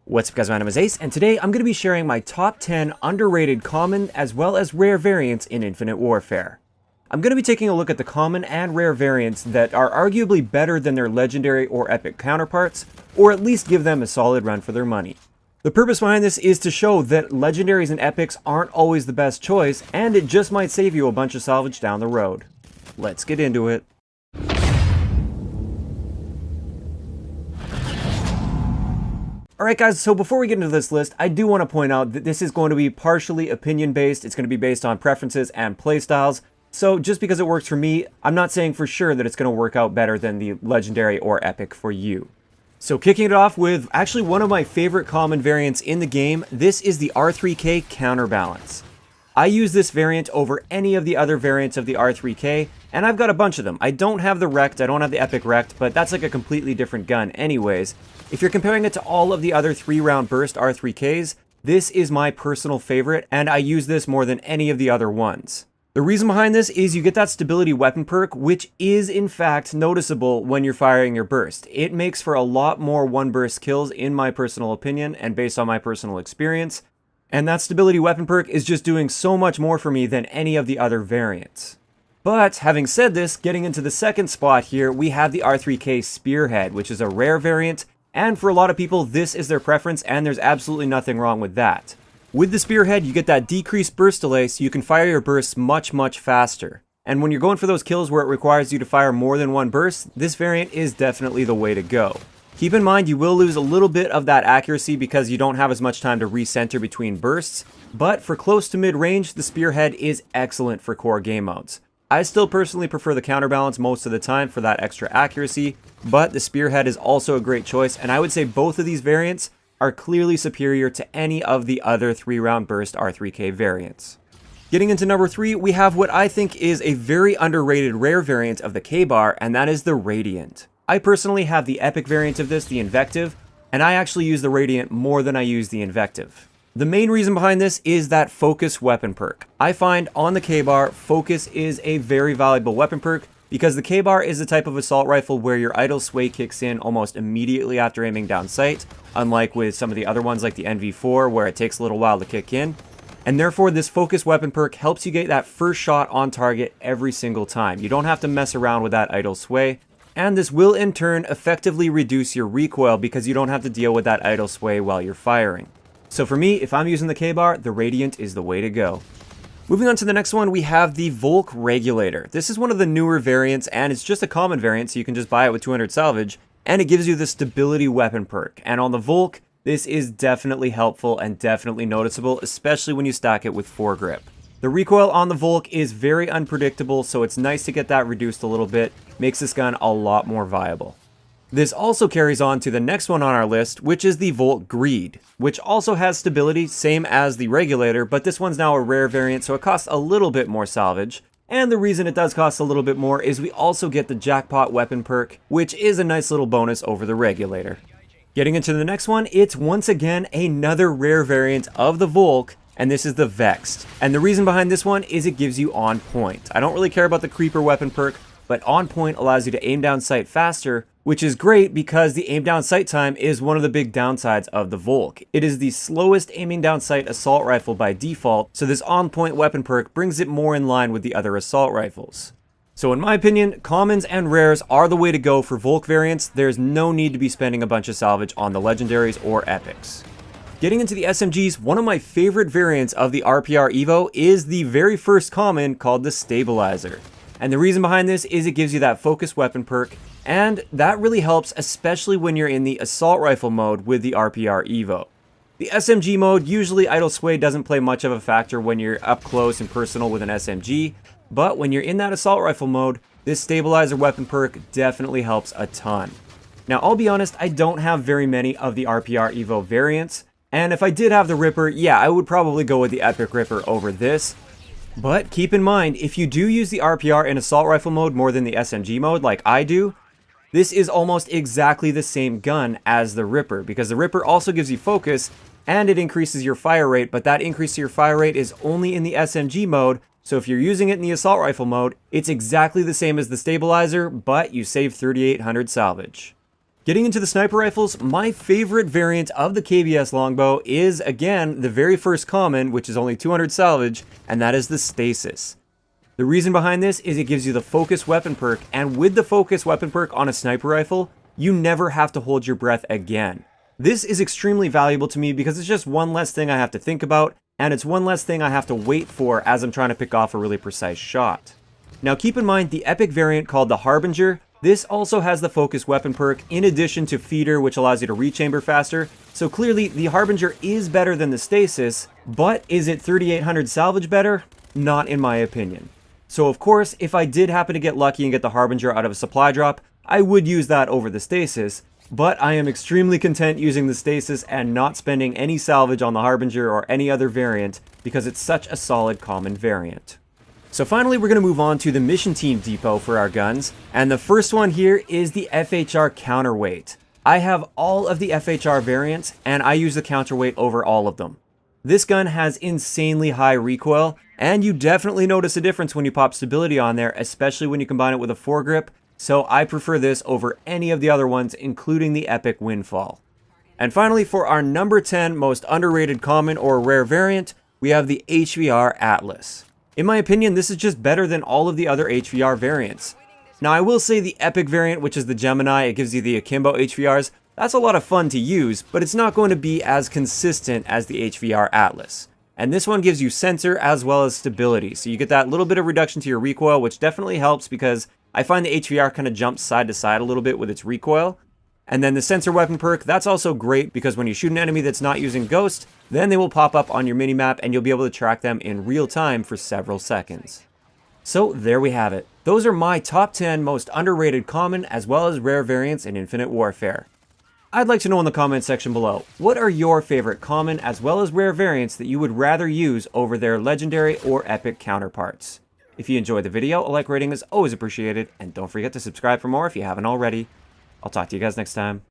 What's up guys, my name is Ace, and today I'm going to be sharing my top 10 underrated common as well as rare variants in Infinite Warfare. I'm going to be taking a look at the common and rare variants that are arguably better than their legendary or epic counterparts, or at least give them a solid run for their money. The purpose behind this is to show that legendaries and epics aren't always the best choice, and it just might save you a bunch of salvage down the road. Let's get into it. Alright guys, so before we get into this list, I do want to point out that this is going to be partially opinion based. It's going to be based on preferences and playstyles. So just because it works for me, I'm not saying for sure that it's going to work out better than the legendary or epic for you. So kicking it off with actually one of my favorite common variants in the game, this is the R3K Counterbalance. I use this variant over any of the other variants of the R3K, and I've got a bunch of them. I don't have the Wrecked, I don't have the Epic Wrecked, but that's like a completely different gun anyways. If you're comparing it to all of the other 3-round burst R3Ks, this is my personal favorite, and I use this more than any of the other ones. The reason behind this is you get that stability weapon perk, which is in fact noticeable when you're firing your burst. It makes for a lot more one burst kills in my personal opinion, and based on my personal experience. And that stability weapon perk is just doing so much more for me than any of the other variants. But having said this, getting into the second spot here, we have the R3K Spearhead, which is a rare variant. And for a lot of people, this is their preference, and there's absolutely nothing wrong with that. With the Spearhead, you get that decreased burst delay, so you can fire your bursts much faster. And when you're going for those kills where it requires you to fire more than one burst, this variant is definitely the way to go. Keep in mind, you will lose a little bit of that accuracy because you don't have as much time to recenter between bursts, but for close to mid-range, the Spearhead is excellent for core game modes. I still personally prefer the Counterbalance most of the time for that extra accuracy, but the Spearhead is also a great choice, and I would say both of these variants are clearly superior to any of the other 3-round burst R3K variants. Getting into number 3, we have what I think is a very underrated rare variant of the K-Bar, and that is the Radiant. I personally have the epic variant of this, the Invective, and I actually use the Radiant more than I use the Invective. The main reason behind this is that Focus weapon perk. I find on the K-Bar, Focus is a very valuable weapon perk because the K-Bar is the type of assault rifle where your idle sway kicks in almost immediately after aiming down sight, unlike with some of the other ones like the NV4 where it takes a little while to kick in. And therefore this Focus weapon perk helps you get that first shot on target every single time. You don't have to mess around with that idle sway. And this will in turn effectively reduce your recoil because you don't have to deal with that idle sway while you're firing. So for me, if I'm using the K-Bar, the Radiant is the way to go. Moving on to the next one, we have the Volk Regulator. This is one of the newer variants, and it's just a common variant, so you can just buy it with 200 salvage, and it gives you the stability weapon perk. And on the Volk, this is definitely helpful and definitely noticeable, especially when you stack it with foregrip. The recoil on the Volk is very unpredictable, so it's nice to get that reduced a little bit, makes this gun a lot more viable. This also carries on to the next one on our list, which is the Volk Greed, which also has stability, same as the Regulator, but this one's now a rare variant, so it costs a little bit more salvage. And the reason it does cost a little bit more is we also get the Jackpot weapon perk, which is a nice little bonus over the Regulator. Getting into the next one, it's once again another rare variant of the Volk, and this is the Vexed. And the reason behind this one is it gives you On Point. I don't really care about the Creeper weapon perk, but On Point allows you to aim down sight faster, which is great because the aim down sight time is one of the big downsides of the Volk. It is the slowest aiming down sight assault rifle by default, so this On Point weapon perk brings it more in line with the other assault rifles. So in my opinion, commons and rares are the way to go for Volk variants. There's no need to be spending a bunch of salvage on the legendaries or epics. Getting into the SMGs, one of my favorite variants of the RPR Evo is the very first common called the Stabilizer. And the reason behind this is it gives you that Focus weapon perk, and that really helps especially when you're in the assault rifle mode with the RPR Evo. The SMG mode, usually idle sway doesn't play much of a factor when you're up close and personal with an SMG, but when you're in that assault rifle mode, this Stabilizer weapon perk definitely helps a ton. Now I'll be honest, I don't have very many of the RPR Evo variants, and if I did have the Ripper, yeah, I would probably go with the Epic Ripper over this. But keep in mind, if you do use the RPR in assault rifle mode more than the SMG mode like I do, this is almost exactly the same gun as the Ripper, because the Ripper also gives you focus and it increases your fire rate, but that increase to your fire rate is only in the SMG mode, so if you're using it in the assault rifle mode, it's exactly the same as the Stabilizer, but you save 3,800 salvage. Getting into the sniper rifles, my favorite variant of the KBS longbow is, again, the very first common, which is only 200 salvage, and that is the Stasis. The reason behind this is it gives you the focus weapon perk, and with the focus weapon perk on a sniper rifle, you never have to hold your breath again. This is extremely valuable to me because it's just one less thing I have to think about, and it's one less thing I have to wait for as I'm trying to pick off a really precise shot. Now keep in mind the epic variant called the Harbinger. This also has the focus weapon perk in addition to feeder, which allows you to rechamber faster. So clearly the Harbinger is better than the Stasis, but is it 3800 salvage better? Not in my opinion. So of course, if I did happen to get lucky and get the Harbinger out of a supply drop, I would use that over the Stasis, but I am extremely content using the Stasis and not spending any salvage on the Harbinger or any other variant because it's such a solid common variant. So finally, we're going to move on to the Mission Team Depot for our guns, and the first one here is the FHR Counterweight. I have all of the FHR variants, and I use the Counterweight over all of them. This gun has insanely high recoil, and you definitely notice a difference when you pop stability on there, especially when you combine it with a foregrip, so I prefer this over any of the other ones, including the Epic Windfall. And finally, for our number 10 most underrated common or rare variant, we have the HVR Atlas. In my opinion, this is just better than all of the other HVR variants. Now, I will say the Epic variant, which is the Gemini, it gives you the Akimbo HVRs. That's a lot of fun to use, but it's not going to be as consistent as the HVR Atlas. And this one gives you sensor as well as stability, so you get that little bit of reduction to your recoil, which definitely helps because I find the HVR kind of jumps side to side a little bit with its recoil. And then the sensor weapon perk, that's also great because when you shoot an enemy that's not using Ghost, then they will pop up on your minimap and you'll be able to track them in real time for several seconds. So there we have it. Those are my top 10 most underrated common as well as rare variants in Infinite Warfare. I'd like to know in the comments section below, what are your favorite common as well as rare variants that you would rather use over their legendary or epic counterparts? If you enjoyed the video, a like rating is always appreciated, and don't forget to subscribe for more if you haven't already. I'll talk to you guys next time.